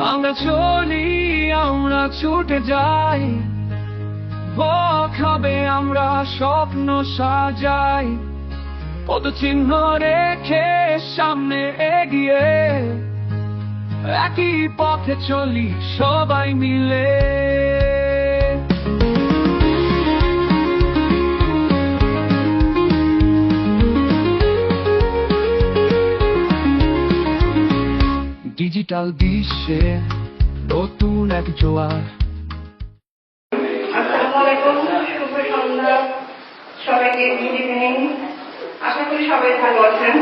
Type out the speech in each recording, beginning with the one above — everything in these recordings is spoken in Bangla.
আমরা চলি, আমরা ছুটে যাই, পথ হবে আমরা স্বপ্ন সাজাই, পদচিহ্ন রেখে সামনে এগিয়ে একই পথে চলি সবাই মিলে। ডিজিটাল বিশ্বে নতুন এক জোয়ার। আসসালামু আলাইকুম, শুভ সন্ধ্যা সবাইকে, গুড ইভিনিং। আশা করি সবাই ভালো আছেন।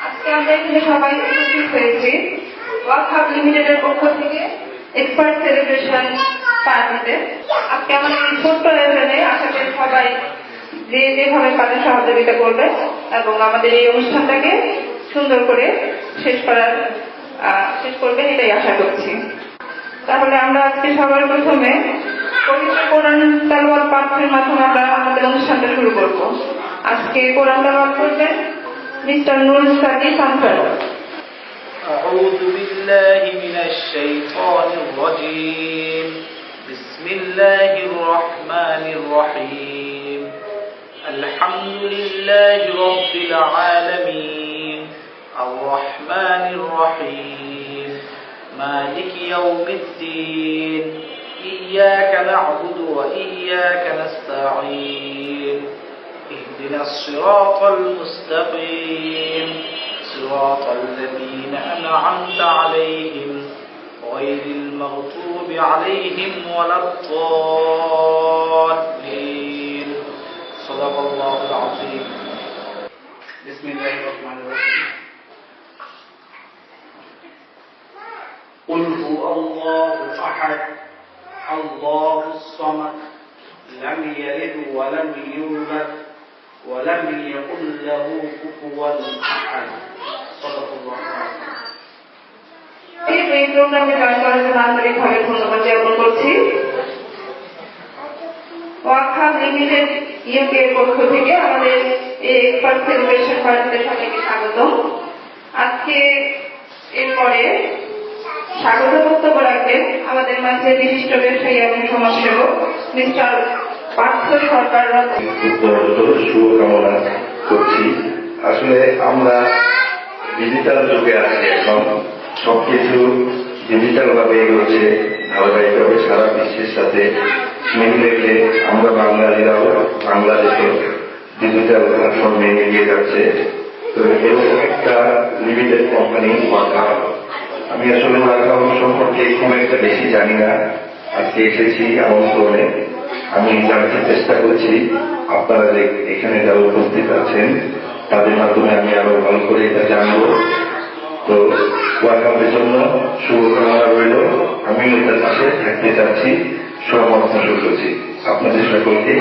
আজকে আমরা এখানে সবাই উপস্থিত হয়েছি ওয়াক হাব লিমিটেডের পক্ষ থেকে এক্সপার্ট সেলিব্রেশন পার্টিতে। আজকে আমাদের এই ছোট্ট আয়োজনে আশা করি সবাই যে যেভাবে পারেন সহযোগিতা করবে এবং আমাদের এই অনুষ্ঠানটাকে সুন্দর করে শেষ করবেন, এটাই আশা করছি। তাহলে আমরা আজকে সবার প্রথমে পবিত্র কোরআন তেলাওয়াত পাঠের মাধ্যমে আমরা আমাদের অনুষ্ঠানটা শুরু করব। আজকে কোরআন তেলাওয়াত করবেন মিস্টার নুরুল সাকিব আনসার। أعوذ بالله من الشيطان الرجيم. بسم الله الرحمن الرحيم. الحمد لله رب العالمين الرحمن الرحيم مالك يوم الدين إياك نعبد وإياك نستعين اهدنا الصراط المستقيم صراط الذين أنعمت عليهم غير المغضوب عليهم ولا الضالين. صدق الله العظيم. بسم الله الرحمن الرحيم. قل هو الله أحد الله الصمد لم يلد ولم يولد ولم يكن له كفوا أحد. صدق الله العظيم. এই প্রোগ্রামে জয়েন করার জন্য আন্তরিকভাবে ধন্যবাদ জ্ঞাপন করছি। ওয়াক হাব লিমিটেড ইউকে এর পক্ষ থেকে আমাদের এই এক্সপার্ট সেলিব্রেশন পার্টিতে সবাইকে স্বাগতম। আজকে এরপরে স্বাগত বক্তব্য রাখবেন আমাদের মাঝে বিশিষ্ট ব্যবসায়ী এবং সমাজসেবক মিস্টার পার্থ সরকার। শুভকামনা করছি। আসলে আমরা ডিজিটাল যুগে আছি, এখন সবকিছু ডিজিটাল ভাবে এগোচ্ছে ধারাবাহিকভাবে সারা বিশ্বের সাথে মিল রেখে আমরা বাঙালিরাও বাংলাদেশে ডিজিটাল প্ল্যাটফর্মে এগিয়ে যাচ্ছে। তো এরকম একটা লিমিটেড কোম্পানি ওয়াক হাব। আমি আসলে ওয়াক হাব সম্পর্কে খুব একটা বেশি জানি না, আজকে এসেছি আমন্ত্রণে। আমি জানতে চেষ্টা করছি আপনারা যে এখানে যারা উপস্থিত আছেন তাদের মাধ্যমে আমি আরো ভালো করে এটা জানবো। তো ওয়াক হাবের জন্য শুভকামনা রইল। আমি এটার পাশে থাকতে চাচ্ছি, সমর্থন করছি। আপনাদের সকলকে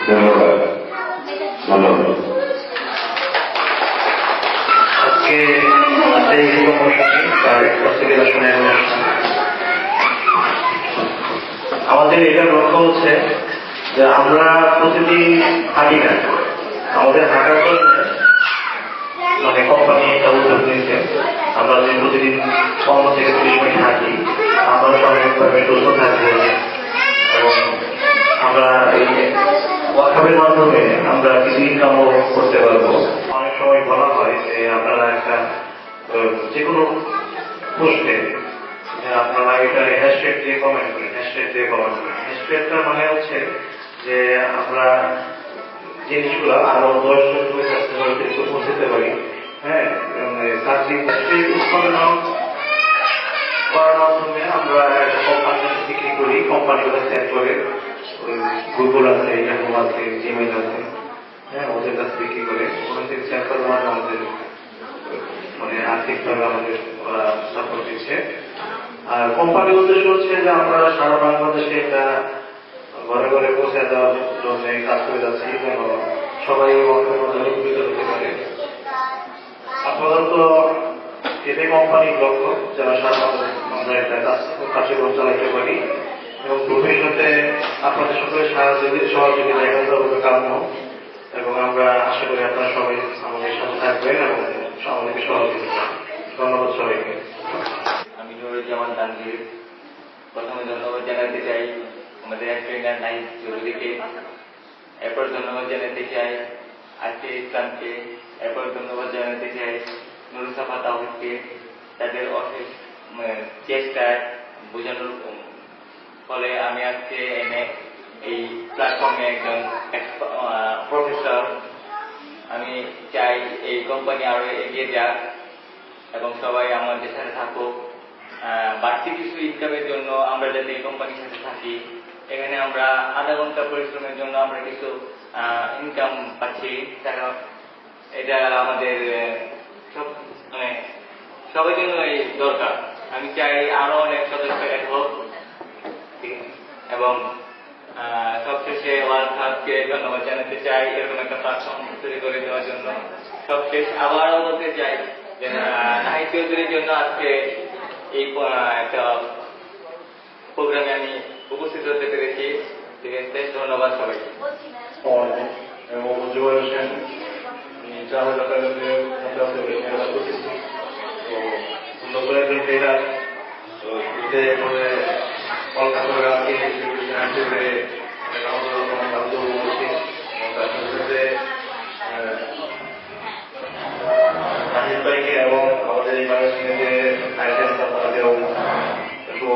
ধন্যবাদ। আজকে আমাদের এটা লক্ষ্য হচ্ছে যে আমরা প্রতিদিন হাঁটি না, আমাদের হাঁটার জন্য মানে কোম্পানি একটা উদ্যোগ নিয়েছে। আমরা যে প্রতিদিন 15 থেকে 30 মিনিট হাঁটি, আমরা সবাই সুস্থ থাকবো এবং আমরা এই ওয়াক হাবের মাধ্যমে আমরা কিছু ইনকামও করতে পারবো। অনেক সময় বলা হয় যে আপনারা একটা যে কোনো পোস্টে আপনারা এটা হ্যাশট্যাগ দিয়ে কমেন্ট করেন। হ্যাশট্যাগটা মানে হচ্ছে যে আমরা জিনিসগুলো আরো 10 জনের কাছে পৌঁছতে পারি। হ্যাঁ, উৎপাদন করার মাধ্যমে আমরা একটা কোম্পানি বিক্রি করি, কোম্পানিগুলো সেল করে গুগল আছে, ইয়াহু আছে, জিমেইল আছে, হ্যাঁ, ওদের কাছে বিক্রি করে ওখান থেকে সেল করার মানে আমাদের মানে আর্থিকভাবে আমাদের সাপোর্ট দিচ্ছে। আর কোম্পানির উদ্দেশ্য হচ্ছে যে আমরা সারা বাংলাদেশে এটা ঘরে ঘরে পৌঁছে দেওয়ার জন্য কাজ করে যাচ্ছি, যেন সবাই উপকৃত হতে পারে। আপাতত এতে কোম্পানির লক্ষ্য যেন সারা আমরা এটা কার্যক্রম চালাইতে পারি এবং ভবিষ্যতে আপনাদের সকলের সহযোগিতা একান্তভাবে কাম্য এবং আমরা আশা করি আপনারা সবাই আমাদের সাথে থাকবেন এবং আমাদেরকে সহযোগিতা। ধন্যবাদ সবাইকে। আমি নুরুজ্জামান। তানভীর। প্রথমে ধন্যবাদ জানাতে চাই আমাদের ট্রেনার নাহিদ চৌধুরীকে, এরপর ধন্যবাদ জানাতে চাই আজকে ইসলামকে, এরপর ধন্যবাদ জানাতে চাই নুরুসাফা তাওহিদকে। তাদের অশেষ চেষ্টার বোঝানোর ফলে আমি আজকে এনে এই প্ল্যাটফর্মে একজন প্রফেসর। আমি চাই এই কোম্পানি আরো এগিয়ে যাক এবং সবাই আমাদের সাথে থাকুক। বাড়তি কিছু ইনকামের জন্য আমরা যাতে এই কোম্পানির সাথে থাকি, এখানে আমরা আধা ঘন্টা পরিশ্রমের জন্য আমরা কিছু ইনকাম পাচ্ছি, কারণ এটা আমাদের সব সবার জন্যই দরকার। আমি চাই আরো অনেক সদস্য অ্যাড হোক, এবং সবশেষে ওয়ার্ল্ড কাপকে ধন্যবাদ জানাতে চাই এরকম একটা প্ল্যাটফর্ম তৈরি করে দেওয়ার জন্য। সবশেষ আবারও বলতে চাই যে নাহিদ চৌধুরীর জন্য আজকে এই একটা প্রোগ্রামে আমি উপস্থিত হতে পেরেছি। ঠিক আছে, ধন্যবাদ সবাইকে। এবং মুজিবুর হোসেন যারা করতেছি তো সুন্দর করে একজন ট্রেনার তো কলকাতার আজকে হিসেবে আমাদের বান্ধব বলছি এবং তার সাথে নাহিদ ভাইকে এবং আমাদের এই মানুষকে যে আইটেম তাদেরও একটু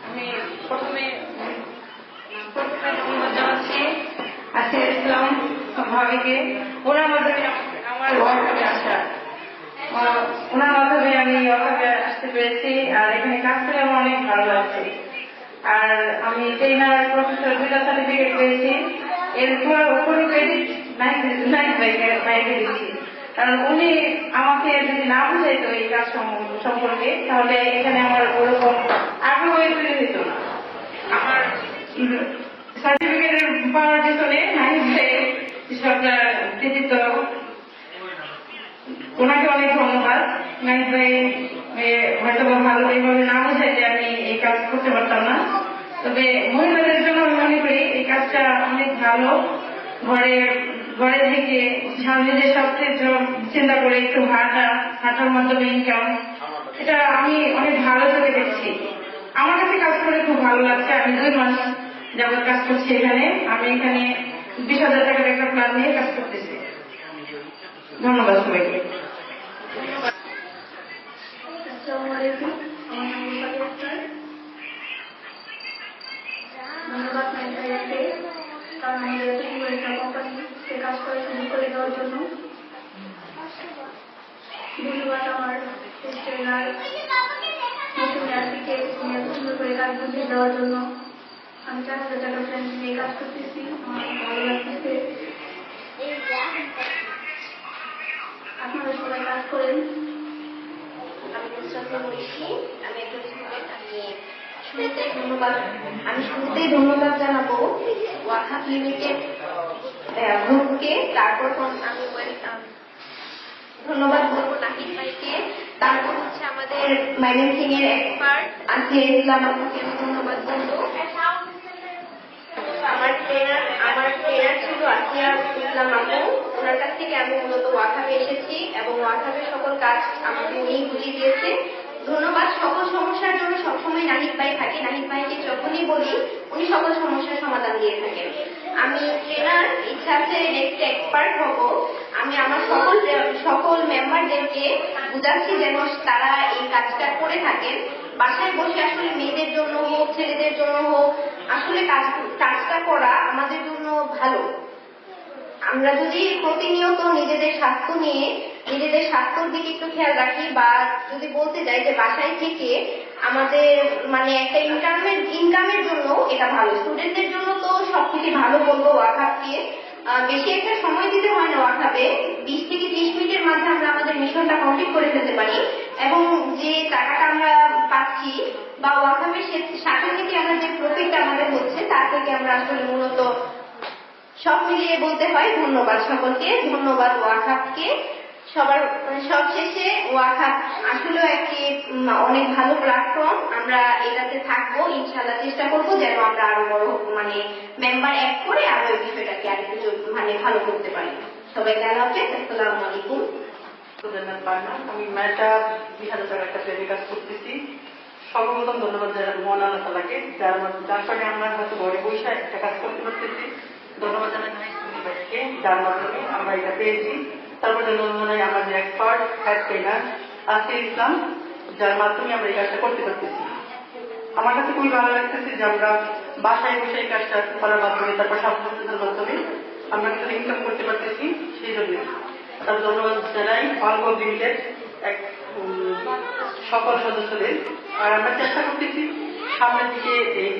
আমি প্রথমে ধন্যবাদ জানাচ্ছি আজকে ইসলাম ভাবিকে। ওনার মাধ্যমে আমার ওয়ার্কশপে আসা, ওনার মাধ্যমে আমি ওয়ার্কশপে আসতে পেরেছি, আর এখানে কাজ করে আমার অনেক ভালো লাগছে। আর আমি ট্রেনার প্রফেসর দুইটা সার্টিফিকেট পেয়েছি, এর কোনো ক্রেডিট ভাইকে দিচ্ছি, কারণ উনি আমাকে যদি না বুঝাইতো এই কাজ সম্পর্কে তাহলে এখানে আমার ওরকম আগ্রহ তৈরি হইত না। আমার সার্টিফিকেট পাওয়ার পিছনে নাহিদ ভাই সবটা কৃতিত্ব, ওনাকে অনেক ধন্যবাদ। নাহিদ ভাই হয়তো ভালো এইভাবে না বুঝাইলে আমি এই কাজ করতে পারতাম না। তবে মহিলাদের জন্য আমি মনে করি এই কাজটা অনেক ভালো। ঘরে থেকে নিজের স্বাস্থ্যের চিন্তা করে একটু হাঁটার মাধ্যমে ইনকাম, এটা আমি অনেক ভালো চোখে দেখছি। আমার কাছে কাজ করে খুব ভালো লাগছে। আমি 2 মাস যাবত কাজ করছি এখানে। আমি এখানে 20,000 টাকার একটা প্ল্যান নিয়ে কাজ করতেছি। ধন্যবাদ সবাইকে। ধন্যবাদ নাইজারিয়াকে, কারণ আমাদের এতগুলো একটা কোম্পানিতে কাজ করে শুরু করে দেওয়ার জন্য। ধন্যবাদ আমার ট্রেনার মৌসুমী আরবিকে এত সুন্দর করে কাজ বুঝিয়ে দেওয়ার জন্য। আমি 4,000 টাকা ফ্রেন্ড নিয়ে কাজ করতেছি, আমার ভালো লাগতেছে। আপনারা সবাই কাজ করেন। আমি নুসরাত মনীষী, আমি একজন স্টুডেন্ট। আমি শুরুতেই ধন্যবাদ জানাবো ওয়াকফ লিমিটেড গ্রুপকে, তারপর আমি ধন্যবাদ বলবো নাহিদ ভাইকে, তারপর হচ্ছে আমাদের মাইনেন্সিং এর এক্সপার্ট আছে ইসলাম আপুকে ধন্যবাদ বলবো। আমার ট্রেনার ছিল আসিয়া ইসলাম আপু, ওনার কাছ থেকে আমি মূলত ওয়াকফে এসেছি এবং ওয়াকফের সকল কাজ আমাকে উনি বুঝিয়ে দিয়েছে। ধন্যবাদ। সকল সমস্যার জন্য সবসময় নাহিদ ভাই থাকে। নাহিদ ভাইকে যখনই বলি উনি সকল সমস্যার সমাধান দিয়ে থাকেন। আমি ট্রেনার, ইচ্ছা আছে নেক্সট এক্সপার্ট হব। আমি আমার সকল মেম্বারদেরকে বুঝাচ্ছি যেন তারা এই কাজটা করে থাকেন। বাসায় বসে আসলে মেয়েদের জন্য হোক, ছেলেদের জন্য হোক, আসলে কাজটা করা আমাদের জন্য ভালো। আমরা যদি প্রতিনিয়ত নিজেদের স্বাস্থ্যর দিকে একটু খেয়াল রাখি, বা যদি বলতে যাই যে বাসায় থেকে আমাদের একটা ইনকামের জন্য এটা ভালো। স্টুডেন্টদের জন্য তো সবথেকে ভালো বলবো ওয়াকফকে। বেশি একটা সময় দিতে হয় না ওয়াকফে, 20 থেকে 30 মিনিটের মাঝে আমরা আমাদের মিশনটা কমপ্লিট করে ফেলতে পারি, এবং যে টাকাটা আমরা পাচ্ছি বা ওয়াকফের সাথে থেকে আমরা যে প্রফিটটা আমাদের হচ্ছে তার থেকে আমরা আসলে মূলত সব মিলিয়ে বলতে হয় ধন্যবাদ সকলকে। ধন্যবাদ ওয়াকফকে। সবশেষে ওয়াকফ আসলেও একটি অনেক ভালো প্ল্যাটফর্ম। আমরা এটাতে থাকবো, ইনশাআল্লাহ চেষ্টা করবো যেন আমরা আরো বড় মেম্বার অ্যাড করে আরো এই বিষয়টাকে আরেকটু ভালো করতে পারি। সবাইকে আল্লাহ হাফেজ, আসসালামু আলাইকুম। আমি মেয়েটা 20,000 টাকার একটা প্লেনে কাজ করতেছি। সর্বপ্রথম ধন্যবাদ জানাই মহান আল্লাহ তাআলাকে, যার কারণে আমরা হয়তো ঘরে বসে একটা কাজ করতে পারতেছি। ধন্যবাদ জানাই ভাইকে, যার মাধ্যমে আমরা এটা পেয়েছি। তারপর ধন্যবাদ জানাই আমাদের এক্সপার্ট হেড ট্রেনার আসিফ ইসলাম, যার মাধ্যমে আমরা এই কাজটা করতে পারতেছি। আমার কাছে খুবই ভালো লাগতেছে যে আমরা বাসায় বসে এই কাজটা করার মাধ্যমে, তারপর সাবস্ক্রিপশনের মাধ্যমে আমরা কিছু ইনকাম করতে পারতেছি। সেই জন্য তার ধন্যবাদ জানাই অল্প লিমিটেড সকল সদস্যদের। আর আমরা চেষ্টা করতেছি সামনের দিকে এই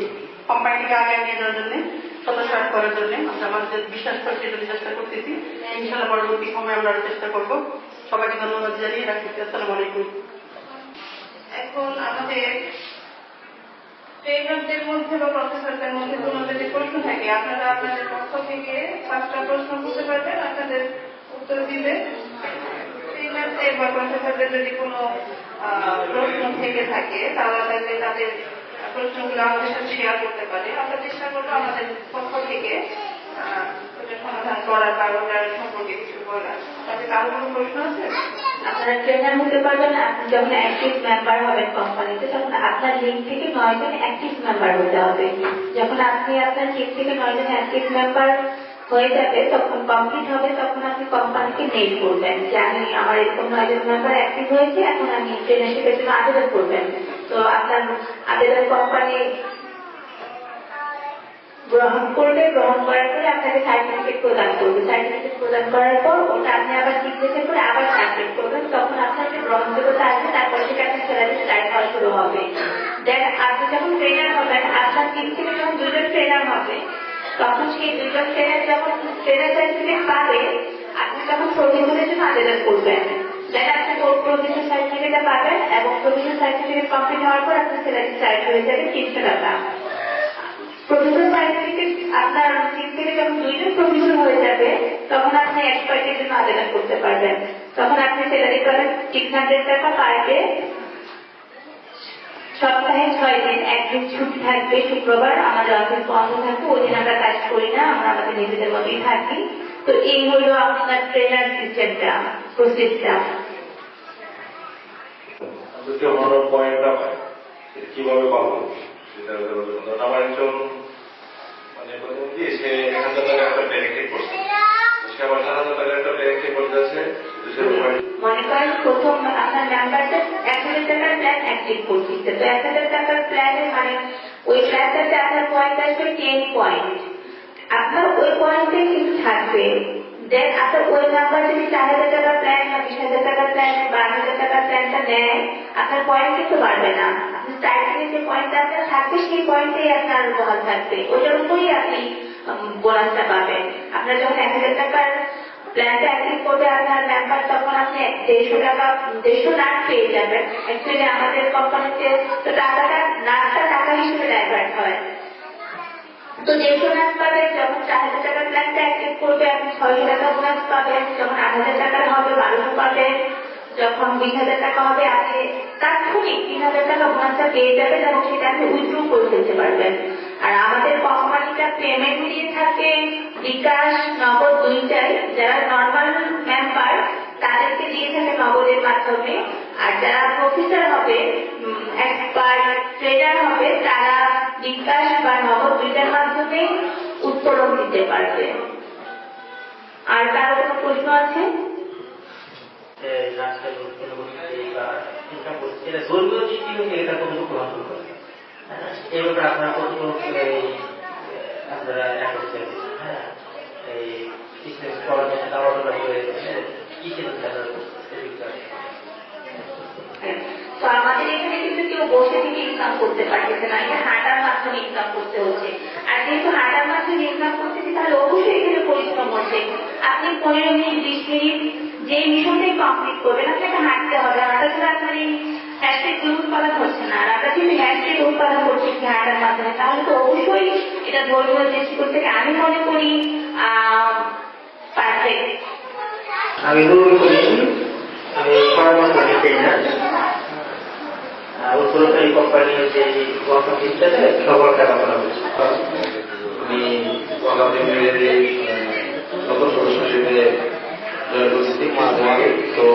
কোম্পানিকে আগে নিয়ে যাওয়ার জন্য, সদস্য অ্যাড করার জন্য। আমরা আমাদের বিশ্বাস করে সেই জন্য চেষ্টা করতেছি। ইনশাআল্লাহ পরবর্তী সময়ে আমরা আরো চেষ্টা করবো। সবাইকে ধন্যবাদ জানিয়ে রাখছি। আসসালামু আলাইকুম। এখন আমাদের ট্রেনারদের মধ্যে বা প্রফেসরদের মধ্যে কোনো যদি প্রশ্ন থাকে, আপনারা আপনাদের পক্ষ থেকে 5টা প্রশ্ন করতে পারবেন, আপনাদের উত্তর দিবে। ট্রেনারদের বা প্রফেসরদের যদি কোনো প্রশ্ন থেকে থাকে তাহলে তাদের প্রশ্নগুলো আমাদের সাথে শেয়ার করতে পারে। আমরা চেষ্টা করবো আমাদের পক্ষ থেকে ওটা সমাধান করার বা ওটার সম্পর্কে কিছু বলার। তাদের কারো কোনো প্রশ্ন আছে? আপনারা ট্রেনার হতে পারবেন আপনি যখন অ্যাক্টিভ মেম্বার হবেন কোম্পানিতে, তখন আপনার লিঙ্ক থেকে 9 জন অ্যাক্টিভ মেম্বার হতে হবে। যখন আপনি আপনার লিঙ্ক থেকে 9 জন অ্যাক্টিভ মেম্বার হয়ে যাবে, তখন কমপ্লিট হবে, তখন আপনি কোম্পানিকে মেইল করবেন যে আমি আমার এরকম 9 জন মেম্বার অ্যাক্টিভ হয়েছে, এখন আমি ট্রেনারশিপের জন্য আবেদন করবেন। তো আপনার আবেদন কোম্পানি গ্রহণ করবে, গ্রহণ করার পরে আপনাকে সার্টিফিকেট প্রদান করবে। সার্টিফিকেট প্রদান করার পর ওটা আপনি আবার সিগনেচার করে আবার সাবমিট করবেন, তখন আপনার যে গ্রহণযোগ্যতা আসবে, তারপর সেটা আপনার স্যালারি স্টার্ট হওয়া শুরু হবে। দেন আপনি যখন ট্রেনার হবেন, আপনার টিম থেকে যখন 2 জন ট্রেনার হবে, তখন সেই 2 জন ট্রেনার যখন ট্রেনার সার্টিফিকেট পাবে, আপনি তখন প্রভিশনের জন্য আবেদন করবেন। দেন আপনি প্রভিশন সার্টিফিকেটটা পাবেন এবং প্রভিশন সার্টিফিকেট কমপ্লিট হওয়ার পর আপনার স্যালারি স্টার্ট হয়ে যাবে 300 টাকা। প্রভিশন সার্টিফিকেট আপনার টিম থেকে যখন 2 জন প্রভিশন হয়ে যাবে, তখন আপনি এক্সপার্টের জন্য আবেদন করতে পারবেন। তখন আপনি স্যালারি পাবেন 600 টাকা পার ডে। সপ্তাহে 6 দিন, একদিন ছুটি থাকবে শুক্রবার, আমাদের অফিস বন্ধ থাকবে, ওই দিন আমরা কাজ করি না, আমরা আমাদের নিজেদের মধ্যেই থাকি। তো এই হলো আপনার ট্রেনার সিস্টেমটা, প্রসেসটা। পয়েন্টটা কিভাবে পাবো সেটা আমার একজন মানে প্রতিনিধি, সে 1000 টাকার একটা প্যাকেট করছে, সে আবার 4000 টাকার একটা প্যাকেট করতে আছে। মনে করেন প্রথম আপনার মেম্বারটা 1000 টাকার প্ল্যান অ্যাক্টিভ করতেছে, তো 1000 টাকার প্ল্যানে মানে ওই প্ল্যানটাতে আপনার পয়েন্ট আসবে 10 পয়েন্ট। আপনার ওই পয়েন্টে কিন্তু থাকবে। দেন আপনার ওই মেম্বার যদি 4000 টাকার প্ল্যান বা 20,000 টাকার প্ল্যান বা 8000 টাকার প্ল্যানটা নেয়, আপনার পয়েন্ট কিন্তু বাড়বে না। আপনি স্টার্টিংয়ে যে পয়েন্টটা আপনার থাকবে, সেই পয়েন্টেই আপনার বহাল থাকবে, ওইটার উপরই আপনি বোনাসটা পাবেন। আপনার যখন 1000 টাকার প্ল্যানটা অ্যাক্টিভ করবে আপনার মেম্বার, তখন আপনি 150 টাকা 150 নাট পেয়ে যাবেন। অ্যাকচুয়ালি আমাদের কোম্পানিতে তো টাকাটা নাটটা টাকা হিসেবে ডাইভার্ট হয়। তো 150 নাট পাবেন। যখন 4000 টাকার প্ল্যানটা অ্যাক্টিভ করবে, আপনি 600 টাকা বোনাস পাবেন। যখন 8000 টাকার হবে 1200 পাবেন। যখন 20,000 টাকা হবে, আপনি তাৎক্ষণিক 3000 টাকা বোনাসটা পেয়ে যাবেন এবং সেটা আপনি উইথড্র করে ফেলতে পারবেন। আর আমাদের কোম্পানিটা পেমেন্ট দিয়ে থাকে বিকাশ, নগদ দুইটাই। যারা নর্মাল মেম্বার তাদেরকে দিয়ে থাকে নগদের মাধ্যমে, আর যারা প্রফেসর হবে, এক্সপার্ট ট্রেনার হবে, তারা বিকাশ বা নগদ দুইটার মাধ্যমে উত্তোলন দিতে পারবে। আর কারো কোনো প্রশ্ন আছে? ধর্মীয় দৃষ্টিভঙ্গি এটা কতটুকু গ্রহণ করে, এই ব্যাপারে আপনারা কতটুকু আপনারা একত্রিত, হ্যাঁ, এই তো আমাদের এখানে কিন্তু কেউ বসে থেকে ইনকাম করতে পারতেছে না, এটা হাঁটার মাধ্যমে ইনকাম করতে হচ্ছে। আর যেহেতু হাঁটার মাধ্যমে ইনকাম করতেছি, তাহলে অবশ্যই এখানে পরিশ্রম হচ্ছে। আপনি 15 মিনিট 20 মিনিট যে মিশনটাই কমপ্লিট করবেন, আপনাকে হাঁটতে হবে। হাঁটা ছাড়া আপনার এই হ্যাশট্যাগ উৎপাদন হচ্ছে না। আর আমরা যদি হ্যাশট্যাগ উৎপাদন করছি হাঁটার মাধ্যমে, তাহলে তো অবশ্যই এটা ধর্মীয় দৃষ্টিকোণ থেকে আমি মনে করি পারফেক্ট। আমি দৌড় করেছি, আমি 6 মাস আগে ট্রেনার উত্তরকারী কোম্পানির যে সিস্টেমে সকল টাকা করা হয়েছে। আমি আগামী নতুন সদস্য হিসেবে করছি মাঝে। তো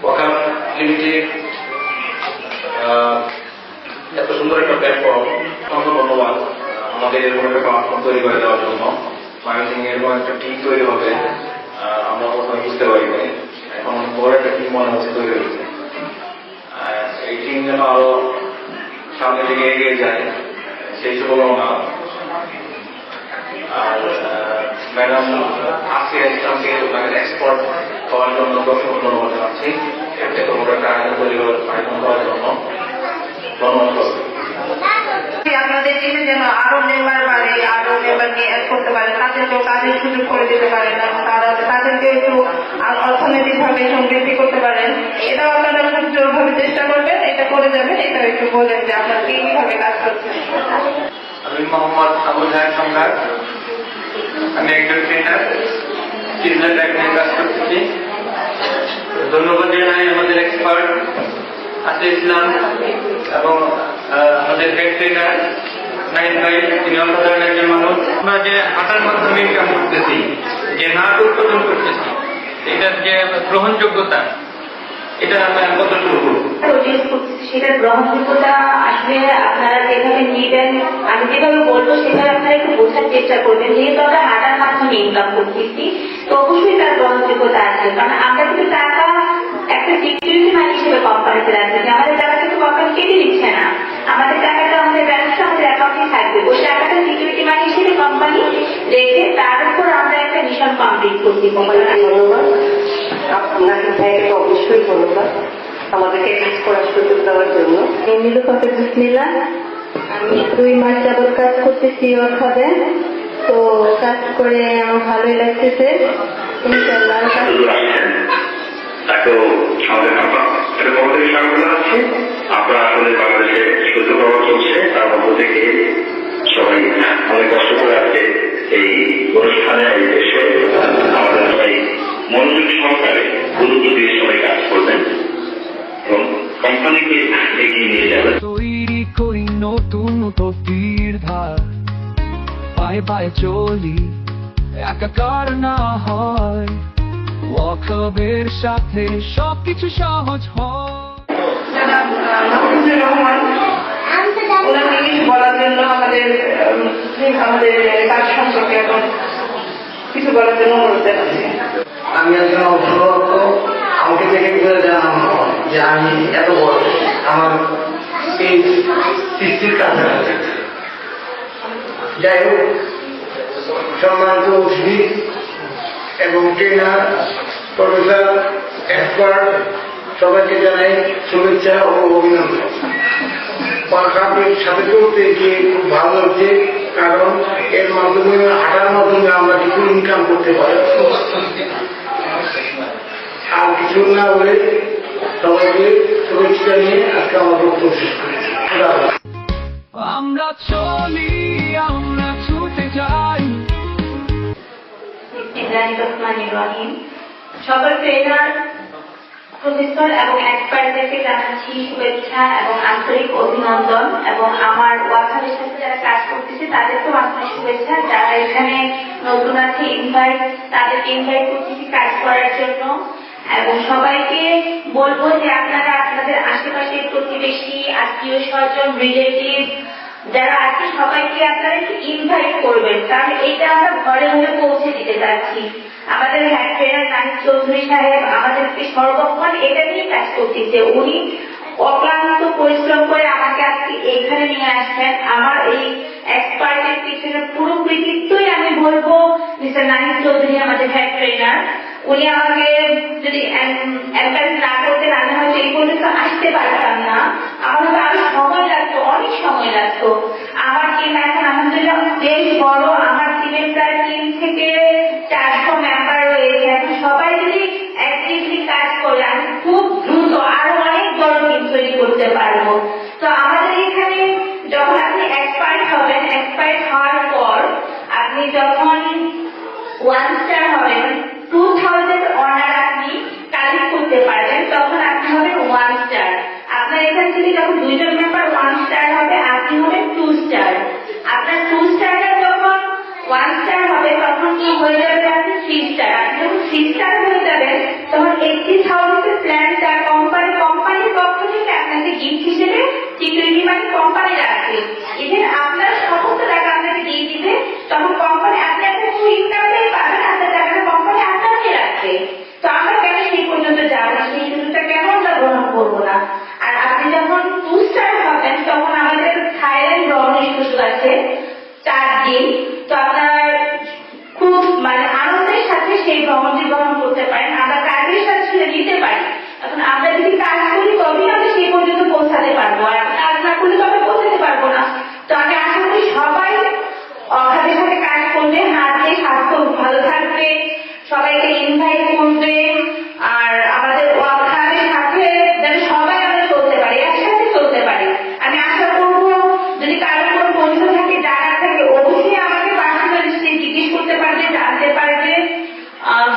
ওয়াকাফ লিমিটেড এত সুন্দর একটা প্ল্যাটফর্ম, অসংখ্য ধন্যবাদ আমাদের এরকম একটা প্ল্যাটফর্ম তৈরি করে দেওয়ার জন্য। ময়মনসিংহে এরকম একটা টিম তৈরি হবে আমরা প্রথমে বুঝতে পারিনি, এখন বড় একটা টিম মনে হচ্ছে তৈরি হয়েছে। এই টিম যেন আরো সামনের দিকে এগিয়ে যায় সেই শুভকামনা। আর ম্যাডাম আজকে এক্সপার্ট হওয়ার জন্য অসংখ্য ধন্যবাদ জানাচ্ছি, এত বড় একটা আয়োজন করার জন্য ধন্যবাদ। আপনাদের টিমে যেন আরো মেম্বার বাড়ে, আরো মেম্বার নিয়ে অ্যাড করতে পারে, তাদেরকেও কাজের সুযোগ করে দিতে পারেন এবং তাদেরকে একটু অর্থনৈতিক ভাবে সমৃদ্ধি করতে পারেন। এটাও আপনারা খুব জোরভাবে চেষ্টা করবেন, এটা করে যাবেন। এটা একটু বলেন যে আপনারা কিভাবে কাজ করছেন। আমি মোহাম্মদ আবুল হায়াত সম্রাট, আমি একজন ট্রেনার, চিল্লা ট্র্যাক নিয়ে কাজ করতেছি। ধন্যবাদ জানাই আমাদের এক্সপার্ট আসিফ ইসলাম এবং আমাদের হেড ট্রেনার নাহিদ ভাই, তিনি অসাধারণ একজন মানুষ। আমরা যে হাঁটার মাধ্যমে ইনকাম করতেছি, যে নাট উৎপাদন করতেছি, এটার যে গ্রহণযোগ্যতা, এটা আমরা কতটুকু প্রডিউস করতেছি সেটার গ্রহণযোগ্যতা আসলে আপনারা যেভাবে নিবেন, আমি যেভাবে বলবো সেভাবে আপনারা একটু বোঝার চেষ্টা করবেন। যেহেতু আমরা হাঁটার মাধ্যমে ইনকাম করতেছি, তো অবশ্যই তার গ্রহণযোগ্যতা আছে। কারণ আমরা কিন্তু টাকা একটা সিকিউরিটি মানি হিসেবে কোম্পানিতে রাখছি, আমাদের টাকা কিন্তু কোম্পানি কেটে নিচ্ছে না, আমাদের টাকাটা আমাদের ব্যবসা আমাদের অ্যাকাউন্টে থাকবে। ওই টাকাটা সিকিউরিটি মানি হিসেবে কোম্পানি রেখে তার উপর আমরা একটা মিশন কমপ্লিট করছি। ধন্যবাদ আপনাকে ভাইকে, অবশ্যই ধন্যবাদ আমাদেরকে কাজ করার সুযোগ দেওয়ার জন্য। নীলুফাতে বিসমিল্লাহ, আমি 2 মাস যাবৎ কাজ করতেছি ওখানে, তো কাজ করে আমার ভালোই লাগতেছে ইনশাআল্লাহ। তাকেও আমাদের এটা পক্ষ থেকে স্বাগত জানাচ্ছি। আপনারা আসলে বাংলাদেশে সুস্থ প্রভাব চলছে, তার মধ্য থেকে সবাই অনেক কষ্ট করে আজকে এই অনুষ্ঠানে এসে আমাদের সবাই মনোযোগ সহকারে গুরুত্ব দিয়ে সবাই কাজ করবেন এবং কোম্পানিকে এগিয়ে নিয়ে যাবেন। তৈরি করি নতুন তকদির ধার, পায়ে পায়ে চলি একাকার না হয়, ওয়াকফের সাথে সবকিছু সহজ হয়। জনাব মাহফুজুর রহমান, ওনাকে কিছু বলার জন্য আমাদের কাজ সম্পর্কে এখন কিছু বলার জন্য অনুরোধ জানাচ্ছি। আমি একজন অভিভাবক, আমাকে দেখে ভিতরে জানানো হয় যে আমি এত বড় আমার এই সৃষ্টির কাছে। যাই হোক, সম্মানিত অতিথি এবং ট্রেনার, প্রফেসর, এক্সপার্ট সবাইকে জানাই শুভেচ্ছা ও অভিনন্দন। ওয়ার্কশপের সাথে চলতে গিয়ে খুব ভালো লাগছে, কারণ এর মাধ্যমে হাঁটার মাধ্যমে আমরা কিছু ইনকাম করতে পারি। আর কিছু না বলে সবাইকে শুভেচ্ছা নিয়ে আজকে আমার বক্তব্য শেষ করি। আমরা চলি, আমরা ছুটে যাই। সকল ট্রেনার, প্রফেসর এবং এক্সপার্টদেরকে জানাচ্ছি শুভেচ্ছা এবং আন্তরিক অভিনন্দন, এবং আমার ওয়ার্কশপের সাথে যারা কাজ করতেছে তাদেরকেও আপনার শুভেচ্ছা। যারা এখানে নতুন আছে ইনভাইট, তাদেরকে ইনভাইট করতেছি কাজ করার জন্য। এবং সবাইকে বলবো যে আপনারা আপনাদের আশেপাশের প্রতিবেশী, আত্মীয় স্বজন, রিলেটিভ যারা আছে সবাইকে আপনারা একটু ইনভাইট করবেন, কারণ এটা আমরা ঘরে ঘরে পৌঁছে দিতে যাচ্ছি। আমাদের হেড ট্রেনার নাহিদ চৌধুরী সাহেব আমাদেরকে সর্বক্ষণ এটা নিয়ে কাজ করতেছে। উনি অক্লান্ত পরিশ্রম করে আমাকে আজকে এখানে নিয়ে আসছেন। আমার এই এক্সপার্টের পিছনে পুরো কৃতিত্বই আমি বলবো মিস্টার নাহিদ চৌধুরী, আমাদের হেড ট্রেনার। উনি আমাকে যদি এনকারেজ না করতেন আমি হয়তো এই পর্যন্ত আসতে পারতাম না। আমার হয়তো আরো সময় লাগতো, অনেক সময় লাগতো। আমার টিম এখন আলহামদুলিল্লাহ বেশ বড়, আমার টিমের প্রায় 3 থেকে 400 মেম্বার রয়েছে। এখন সবাই যদি অ্যাক্টিভলি কাজ করে আমি খুব দ্রুত আরো অনেক বড় টিম তৈরি করতে পারবো। তো আমাদের এখানে যখন আপনি এক্সপার্ট হবেন, এক্সপার্ট হওয়ার পর আপনি যখন 1 স্টার হবেন, 2000 অনার আপনি কালেক্ট করতে পারবেন, তখন আপনি হবেন 1 স্টার। আপনার এখান থেকে যখন 2 জন মেম্বার 1 স্টার হবে, আপনি হবেন 2 স্টার। আপনার 2 স্টারটা যখন 1 স্টার হবে তখন কি হয়ে যাবে, আপনি 3 স্টার। আপনি যখন 3 স্টার হয়ে যাবেন তখন 80,000 প্ল্যানটা কোম্পানির পক্ষ থেকে আপনাকে গিফট হিসেবে সিকিউরিটি মানি কোম্পানি রাখবে। ইভেন আপনার সমস্ত টাকা আপনাকে দিয়ে দিবে, তখন কোম্পানি আপনি একটা ইনকাম পাবেন, আপনার টাকাটা কোম্পানি আপনাকে রাখবে। তো আমরা কেন সেই পর্যন্ত যাবো না, সেই সুযোগটা কেন আমরা গ্রহণ করবো না? আর আপনি যখন 2 স্টার হবেন তখন আমাদের থাইল্যান্ড ভ্রমণের সুযোগ আছে 4 দিন। তো আপনার খুব আনন্দের সাথে সেই ভ্রমণটি গ্রহণ করতে পারেন। আমরা কাজের সাথে দিতে পারি। এখন আমরা যদি কাজ করি তবেই আমরা সেই পর্যন্ত পৌঁছাতে পারবো, আর কাজ না করলে তো আমরা পৌঁছাতে পারবো না। তো আমি আশা করি সবাই অখাদের সাথে কাজ করবে, হাতে স্বাস্থ্য ভালো থাকবে, সবাইকে ইনভাইট করবে, আর আমাদের অখাদের সাথে যেন সবাই আমরা চলতে পারি, একসাথে চলতে পারি। আমি আশা করবো যদি কারোর কোনো প্রশ্ন থাকে, জানার থাকে, অবশ্যই আমাকে পার্সোনালি জিজ্ঞেস করতে পারবে, জানতে পারবে।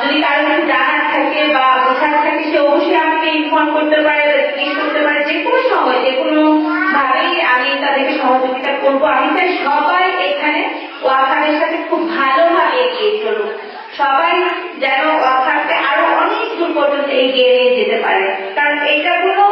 যদি কারোর কিছু জানার থাকে বা বোঝার থাকে সে অবশ্যই আমাকে ইনফর্ম করতে পারে, জিজ্ঞেস করতে পারে। যে কোনো সময় যে কোনো ভাবেই আমি তাদেরকে সহযোগিতা করবো। আমি চাই সবাই এখানে ওয়াকারের সাথে খুব ভালোভাবে এগিয়ে চলুক, সবাই যেন ওয়াকারকে আরো অনেক দূর পর্যন্ত এগিয়ে নিয়ে যেতে পারে। কারণ এটা কোনো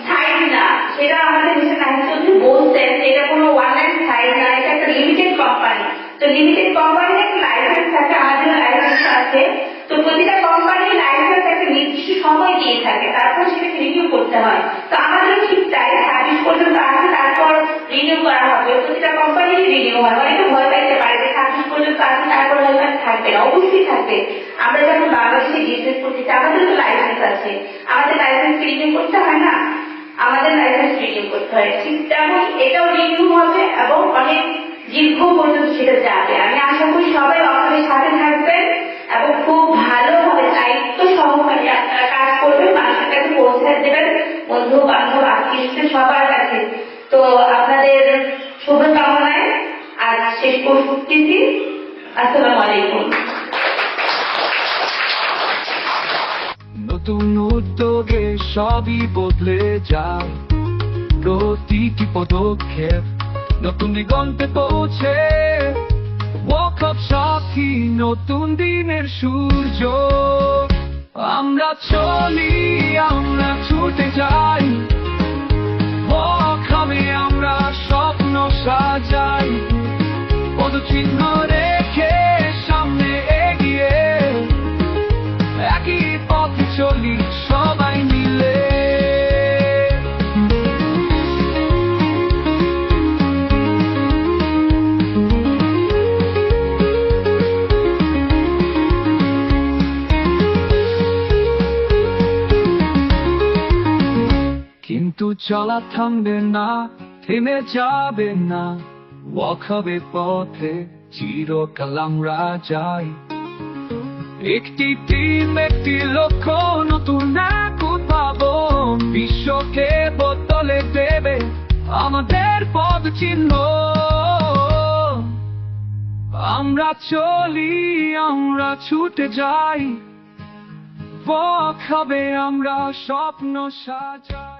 সাইড না, সেটা আমাদের মিস্টার নাহিদ চৌধুরী বলতেন যে এটা কোনো ওয়ান লাইন সাইড না, এটা একটা লিমিটেড কোম্পানি। তো লিমিটেড কোম্পানির একটা লাইসেন্স থাকে, আমাদের লাইসেন্স আছে। তো প্রতিটা কোম্পানির লাইসেন্স একটা নির্দিষ্ট সময় দিয়ে থাকে, তারপর সেটাকে রিনিউ করতে হয়। তো আমাদের ঠিক চাই 26 পর্যন্ত আছে, তারপর রিনিউ করা হবে। প্রতিটা কোম্পানিরই রিনিউ হয়। অনেকে ভয় পাইতে পারে যে 26 পর্যন্ত আছে তারপর হয়তো থাকবে না, অবশ্যই থাকবে। আমরা যখন বাংলাদেশে বিজনেস করতে চাই আমাদের তো লাইসেন্স আছে, আমাদের লাইসেন্স রিনিউ করতে হয় না, আমাদের লাইসেন্স রিনিউ করতে হয়। ঠিক তেমন এটাও রিনিউ হবে এবং অনেক দীর্ঘ পর্যন্ত সেটা যাবে। আমি আশা করি সবাই আপনাদের সাথে থাকবেন এবং খুব ভালোভাবে দায়িত্ব সহকারে আপনারা কাজ করবেন, মানুষের কাছে পৌঁছে দেবেন, বন্ধু বান্ধব আত্মীয় সবার কাছে। তো আপনাদের শুভকামনায় আজ শেষ করতেছি। আসসালামু আলাইকুম। নতুন উদ্যোগে সবই বদলে যায়, প্রতিটি পদক্ষেপ নতুন দিগন্তে পৌঁছে। ওয়াকআপ সাথী নতুন দিনের সূর্য, আমরা চলি, আমরা ছুটে যাই, ওয়াকআপে আমরা স্বপ্ন সাজাই, পদচিহ্ন রেখে সামনে এগিয়ে একই পথে চলি সবাই মিলে। কিন্তু চলা থামবে না, থেমে যাবে না, ওয়াকআপে পথে চিরকাল আমরা যাই। একটি টিম, একটি লক্ষ্য, নতুন এক উদ্ভাবন, বিশ্বকে বদলে দেবে আমাদের পদ চিহ্ন। আমরা চলি, আমরা ছুটে যাই, ওয়াকআপে আমরা স্বপ্ন সাজাই।